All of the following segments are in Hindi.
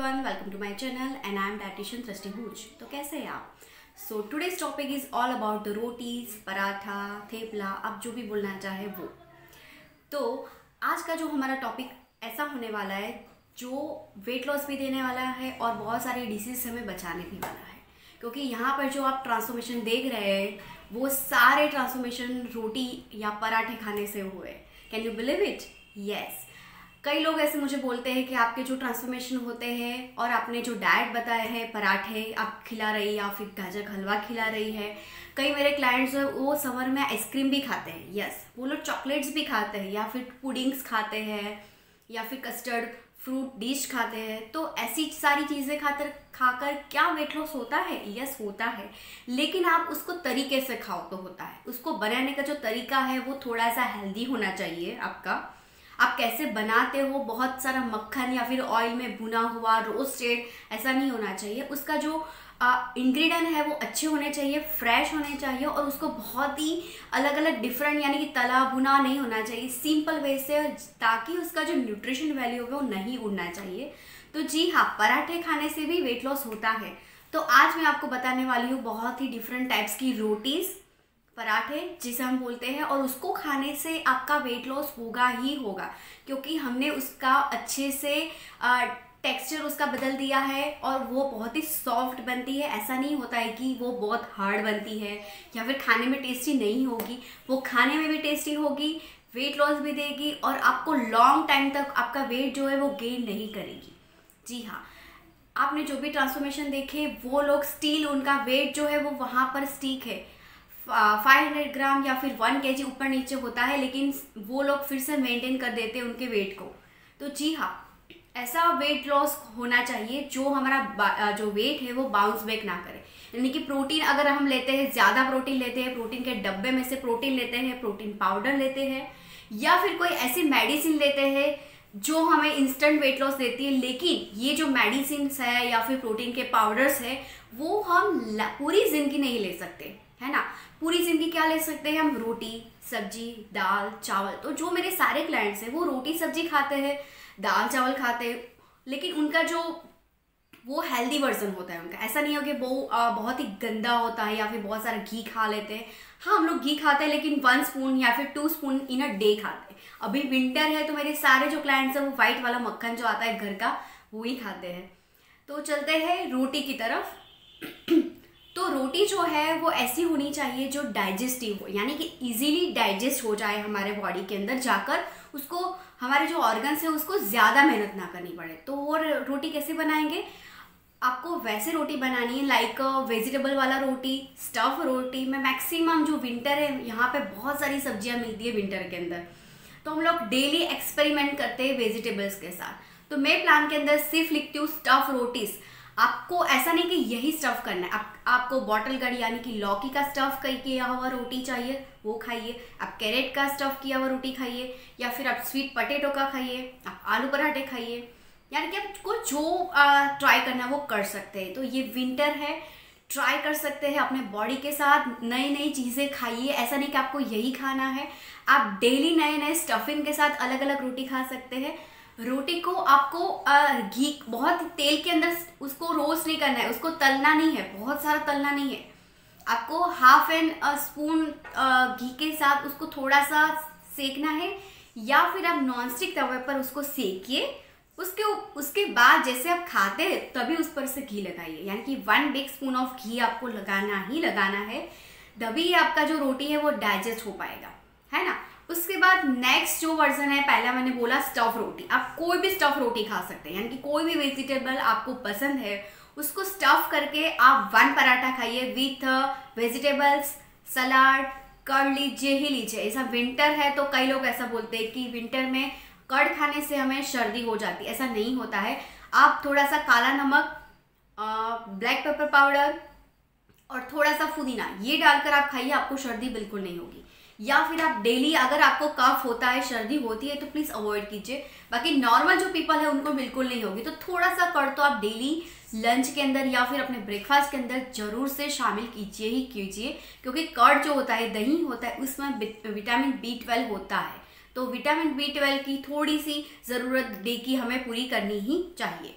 everyone, welcome to my channel and I am dietitian सृष्टि भूज। तो कैसे हैं आप? So today's topic is all about the rotis, paratha, thepla, आप जो भी बोलना चाहे वो। तो आज का जो हमारा टॉपिक ऐसा होने वाला है जो वेट लॉस भी देने वाला है और बहुत सारे डिसीज से हमें बचाने भी वाला है, क्योंकि यहाँ पर जो आप ट्रांसफॉर्मेशन देख रहे हैं वो सारे ट्रांसफॉर्मेशन रोटी या पराठे खाने से हुए। Can you believe it? Yes. कई लोग ऐसे मुझे बोलते हैं कि आपके जो ट्रांसफॉर्मेशन होते हैं और आपने जो डाइट बताया है, पराठे आप खिला रही या फिर गाजर का हलवा खिला रही है। कई मेरे क्लाइंट्स हैं वो समर में आइसक्रीम भी खाते हैं, यस, वो लोग चॉकलेट्स भी खाते हैं या फिर पुडिंग्स खाते हैं या फिर कस्टर्ड फ्रूट डिश खाते हैं। तो ऐसी सारी चीज़ें खाकर क्या वेट लॉस होता है? यस होता है, लेकिन आप उसको तरीके से खाओ तो होता है। उसको बनाने का जो तरीका है वो थोड़ा सा हेल्दी होना चाहिए आपका। आप कैसे बनाते हो, बहुत सारा मक्खन या फिर ऑयल में भुना हुआ रोस्टेड ऐसा नहीं होना चाहिए। उसका जो इंग्रेडिएंट है वो अच्छे होने चाहिए, फ्रेश होने चाहिए और उसको बहुत ही अलग अलग डिफरेंट यानी कि तला भुना नहीं होना चाहिए, सिंपल वे से, ताकि उसका जो न्यूट्रिशन वैल्यू है वो नहीं उड़ना चाहिए। तो जी हाँ, पराठे खाने से भी वेट लॉस होता है। तो आज मैं आपको बताने वाली हूँ बहुत ही डिफरेंट टाइप्स की रोटीज़, पराठे जिसे हम बोलते हैं, और उसको खाने से आपका वेट लॉस होगा ही होगा, क्योंकि हमने उसका अच्छे से टेक्सचर उसका बदल दिया है और वो बहुत ही सॉफ्ट बनती है। ऐसा नहीं होता है कि वो बहुत हार्ड बनती है या फिर खाने में टेस्टी नहीं होगी। वो खाने में भी टेस्टी होगी, वेट लॉस भी देगी और आपको लॉन्ग टाइम तक आपका वेट जो है वो गेन नहीं करेगी। जी हाँ, आपने जो भी ट्रांसफॉर्मेशन देखे वो लोग स्टिल उनका वेट जो है वो वहाँ पर स्टिक है, 500 ग्राम या फिर 1 kg ऊपर नीचे होता है, लेकिन वो लोग फिर से मेंटेन कर देते हैं उनके वेट को। तो जी हाँ, ऐसा वेट लॉस होना चाहिए जो हमारा जो वेट है वो बाउंस बैक ना करे। यानी कि प्रोटीन अगर हम लेते हैं, ज़्यादा प्रोटीन लेते हैं, प्रोटीन के डब्बे में से प्रोटीन लेते हैं, प्रोटीन पाउडर लेते हैं, या फिर कोई ऐसी मेडिसिन लेते हैं जो हमें इंस्टेंट वेट लॉस देती है, लेकिन ये जो मेडिसिन है या फिर प्रोटीन के पाउडर्स है वो हम पूरी जिंदगी नहीं ले सकते, है ना। पूरी जिंदगी क्या ले सकते हैं हम? रोटी सब्जी दाल चावल। तो जो मेरे सारे क्लाइंट्स हैं वो रोटी सब्जी खाते हैं, दाल चावल खाते हैं, लेकिन उनका जो वो हेल्दी वर्जन होता है उनका। ऐसा नहीं हो कि वो बहुत ही गंदा होता है या फिर बहुत सारा घी खा लेते हैं। हाँ, हम लोग घी खाते हैं, लेकिन 1 स्पून या फिर 2 स्पून इन अ डे खाते हैं। अभी विंटर है तो मेरे सारे जो क्लाइंट्स हैं वो वाइट वाला मक्खन जो आता है घर का वो ही खाते हैं। तो चलते हैं रोटी की तरफ। तो रोटी जो है वो ऐसी होनी चाहिए जो डाइजेस्टिव हो, यानी कि इजीली डाइजेस्ट हो जाए हमारे बॉडी के अंदर जाकर, उसको हमारे जो ऑर्गन्स है उसको ज़्यादा मेहनत ना करनी पड़े। तो वो रोटी कैसे बनाएंगे? आपको वैसे रोटी बनानी है लाइक वेजिटेबल वाला रोटी, स्टफ रोटी में। मैक्सिमम जो विंटर है यहाँ पे बहुत सारी सब्जियाँ मिलती है विंटर के अंदर, तो हम लोग डेली एक्सपेरिमेंट करते हैं वेजिटेबल्स के साथ। तो मैं प्लान के अंदर सिर्फ लिखती हूँ स्टफ रोटीज़। आपको ऐसा नहीं कि यही स्टफ करना है, आपको बॉटल गढ़ यानी कि लौकी का स्टफ किया हुआ रोटी चाहिए वो खाइए, आप कैरेट का स्टफ किया हुआ रोटी खाइए, या फिर आप स्वीट पोटैटो का खाइए, आप आलू पराठे खाइए, यानी कि आपको जो ट्राई करना है वो कर सकते हैं। तो ये विंटर है, ट्राई कर सकते हैं अपने बॉडी के साथ, नई नई चीज़ें खाइए। ऐसा नहीं कि आपको यही खाना है, आप डेली नए नए स्टफिंग के साथ अलग अलग रोटी खा सकते हैं। रोटी को आपको घी, बहुत तेल के अंदर उसको रोस्ट नहीं करना है, उसको तलना नहीं है, बहुत सारा तलना नहीं है। आपको 1/2 स्पून घी के साथ उसको थोड़ा सा सेकना है, या फिर आप नॉनस्टिक तवे पर उसको सेकिए। उसके बाद जैसे आप खाते हैं तभी उस पर से घी लगाइए, यानी कि 1 बिग स्पून ऑफ घी आपको लगाना ही लगाना है, तभी आपका जो रोटी है वो डाइजेस्ट हो पाएगा, है ना। उसके बाद नेक्स्ट जो वर्जन है, पहला मैंने बोला स्टफ रोटी। आप कोई भी स्टफ रोटी खा सकते हैं, यानी कि कोई भी वेजिटेबल आपको पसंद है उसको स्टफ करके आप 1 पराठा खाइए विथ वेजिटेबल्स, सलाद, कर्ड लीजिए ही लीजिए। ऐसा विंटर है तो कई लोग ऐसा बोलते हैं कि विंटर में कर्ड खाने से हमें सर्दी हो जाती है। ऐसा नहीं होता है। आप थोड़ा सा काला नमक, ब्लैक पेपर पाउडर और थोड़ा सा पुदीना ये डालकर आप खाइए, आपको सर्दी बिल्कुल नहीं होगी। या फिर आप डेली, अगर आपको कफ होता है, सर्दी होती है तो प्लीज़ अवॉइड कीजिए। बाकी नॉर्मल जो पीपल है उनको बिल्कुल नहीं होगी। तो थोड़ा सा कर्ड तो आप डेली लंच के अंदर या फिर अपने ब्रेकफास्ट के अंदर जरूर से शामिल कीजिए ही कीजिए, क्योंकि कर्ड जो होता है, दही होता है, उसमें विटामिन B12 होता है। तो विटामिन B12 की थोड़ी सी ज़रूरत डे की हमें पूरी करनी ही चाहिए।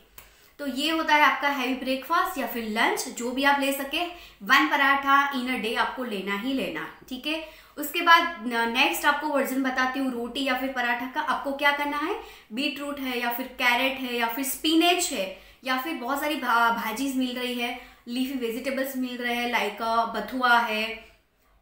तो ये होता है आपका हैवी ब्रेकफास्ट या फिर लंच, जो भी आप ले सके। 1 पराठा इन अ डे आपको लेना ही लेना, ठीक है। उसके बाद नेक्स्ट आपको वर्जन बताती हूँ रोटी या फिर पराठा का। आपको क्या करना है, बीट रूट है या फिर कैरेट है या फिर स्पिनेच है या फिर बहुत सारी भाजीज मिल रही है, लीफी वेजिटेबल्स मिल रहे हैं, लाइक बथुआ है,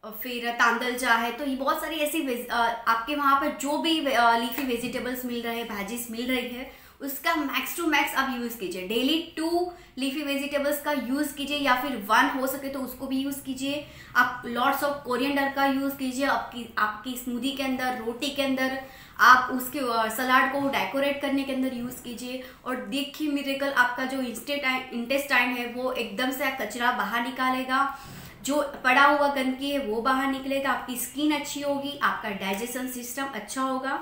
फिर तांदलजा है। तो ये बहुत सारी ऐसी आपके वहाँ पर जो भी लीफी वेजिटेबल्स मिल रहे हैं, भाजीज मिल रही है, उसका मैक्स टू मैक्स आप यूज़ कीजिए। डेली 2 लीफी वेजिटेबल्स का यूज़ कीजिए या फिर 1 हो सके तो उसको भी यूज़ कीजिए। आप लॉट्स ऑफ कोरिएंडर का यूज़ कीजिए आपकी स्मूदी के अंदर, रोटी के अंदर, आप उसके सलाद को डेकोरेट करने के अंदर यूज़ कीजिए। और देखिए मिरेकल, आपका जो इंटेस्टाइन है वो एकदम से कचरा बाहर निकालेगा, जो पड़ा हुआ गंदगी है वो बाहर निकलेगा, आपकी स्किन अच्छी होगी, आपका डाइजेशन सिस्टम अच्छा होगा।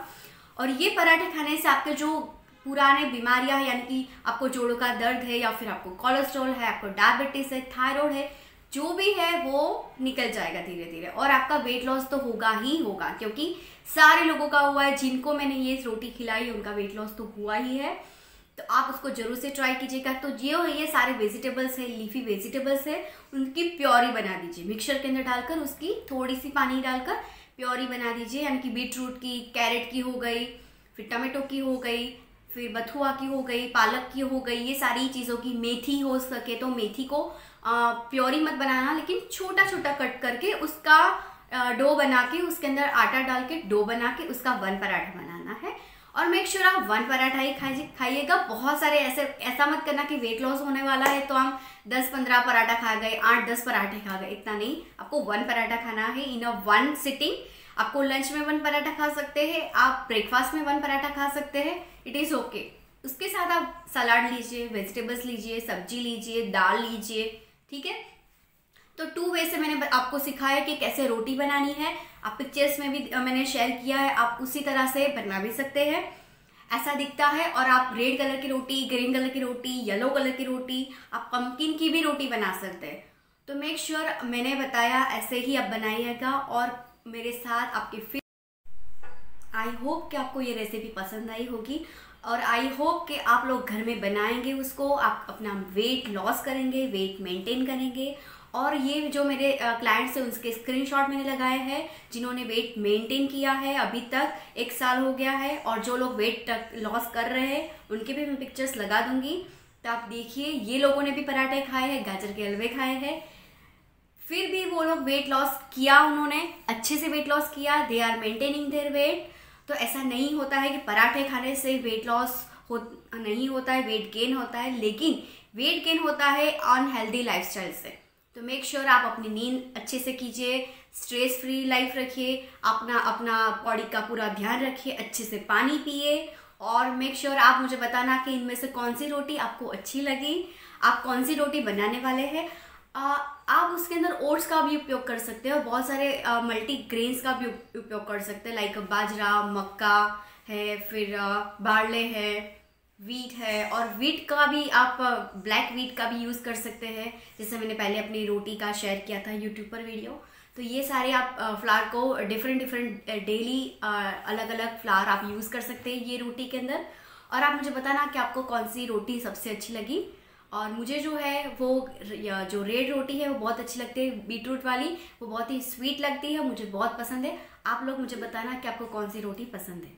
और ये पराठे खाने से आपके जो पुराने बीमारियां हैं, यानी कि आपको जोड़ों का दर्द है या फिर आपको कोलेस्ट्रॉल है, आपको डायबिटीज़ है, थायराइड है, जो भी है वो निकल जाएगा धीरे धीरे। और आपका वेट लॉस तो होगा ही होगा, क्योंकि सारे लोगों का हुआ है, जिनको मैंने ये रोटी खिलाई उनका वेट लॉस तो हुआ ही है। तो आप उसको जरूर से ट्राई कीजिएगा। तो ये सारे वेजिटेबल्स है, लीफी वेजिटेबल्स है, उनकी प्योरी बना दीजिए मिक्सर के अंदर डालकर, उसकी थोड़ी सी पानी डालकर प्योरी बना दीजिए। यानी कि बीट रूट की, कैरेट की हो गई, फिर टमाटो की हो गई, फिर बथुआ की हो गई, पालक की हो गई, ये सारी चीज़ों की, मेथी हो सके तो मेथी को प्योरी मत बनाना, लेकिन छोटा छोटा कट करके उसका डो बना के उसके अंदर आटा डाल के डो बना के उसका 1 पराठा बनाना है। और मेक श्योर आप 1 पराठा ही खाइएगा। बहुत सारे ऐसा मत करना कि वेट लॉस होने वाला है तो हम 10-15 पराठा खा गए, 8-10 पराठे खा गए, इतना नहीं। आपको 1 पराठा खाना है इन अ 1 सिटिंग। आपको लंच में 1 पराठा खा सकते हैं, आप ब्रेकफास्ट में 1 पराठा खा सकते हैं, इट इज़ ओके। उसके साथ आप सलाद लीजिए, वेजिटेबल्स लीजिए, सब्जी लीजिए, दाल लीजिए, ठीक है। तो 2 वे से मैंने आपको सिखाया कि कैसे रोटी बनानी है। आप पिक्चर्स में भी मैंने शेयर किया है, आप उसी तरह से बना भी सकते हैं। ऐसा दिखता है। और आप रेड कलर की रोटी, ग्रीन कलर की रोटी, येलो कलर की रोटी, आप पंपकिन की भी रोटी बना सकते हैं। तो मेक श्योर मैंने बताया ऐसे ही आप बनाइएगा और मेरे साथ आपके फिर। आई होप कि आपको ये रेसिपी पसंद आई होगी और आई होप कि आप लोग घर में बनाएंगे उसको, आप अपना वेट लॉस करेंगे, वेट मेंटेन करेंगे। और ये जो मेरे क्लाइंट्स हैं उसके स्क्रीनशॉट मैंने लगाए हैं, जिन्होंने वेट मेंटेन किया है अभी तक 1 साल हो गया है, और जो लोग वेट लॉस कर रहे हैं उनके भी मैं पिक्चर्स लगा दूंगी। तो आप देखिए, ये लोगों ने भी पराठे खाए हैं, गाजर के हलवे खाए हैं, फिर भी वो लोग वेट लॉस किया, उन्होंने अच्छे से वेट लॉस किया, they are maintaining their weight. तो ऐसा नहीं होता है कि पराठे खाने से वेट लॉस नहीं होता है, वेट गेन होता है, लेकिन वेट गेन होता है अनहेल्दी लाइफस्टाइल से। तो मेक श्योर आप अपनी नींद अच्छे से कीजिए, स्ट्रेस फ्री लाइफ रखिए, अपना बॉडी का पूरा ध्यान रखिए, अच्छे से पानी पिए। और मेक श्योर आप मुझे बताना कि इनमें से कौन सी रोटी आपको अच्छी लगी, आप कौन सी रोटी बनाने वाले हैं। आप उसके अंदर ओट्स का भी उपयोग कर सकते हैं और बहुत सारे मल्टी ग्रेन्स का भी उपयोग कर सकते हैं, लाइक बाजरा, मक्का है, फिर बार्ले है, वीट है। और वीट का भी आप ब्लैक वीट का भी यूज़ कर सकते हैं, जैसे मैंने पहले अपनी रोटी का शेयर किया था यूट्यूब पर वीडियो। तो ये सारे आप फ्लावर को डिफरेंट डेली अलग अलग फ्लावर आप यूज़ कर सकते हैं ये रोटी के अंदर। और आप मुझे बताना कि आपको कौन सी रोटी सबसे अच्छी लगी। और मुझे जो है वो जो रेड रोटी है वो बहुत अच्छी लगती है, बीटरूट वाली, वो बहुत ही स्वीट लगती है, मुझे बहुत पसंद है। आप लोग मुझे बताना कि आपको कौन सी रोटी पसंद है।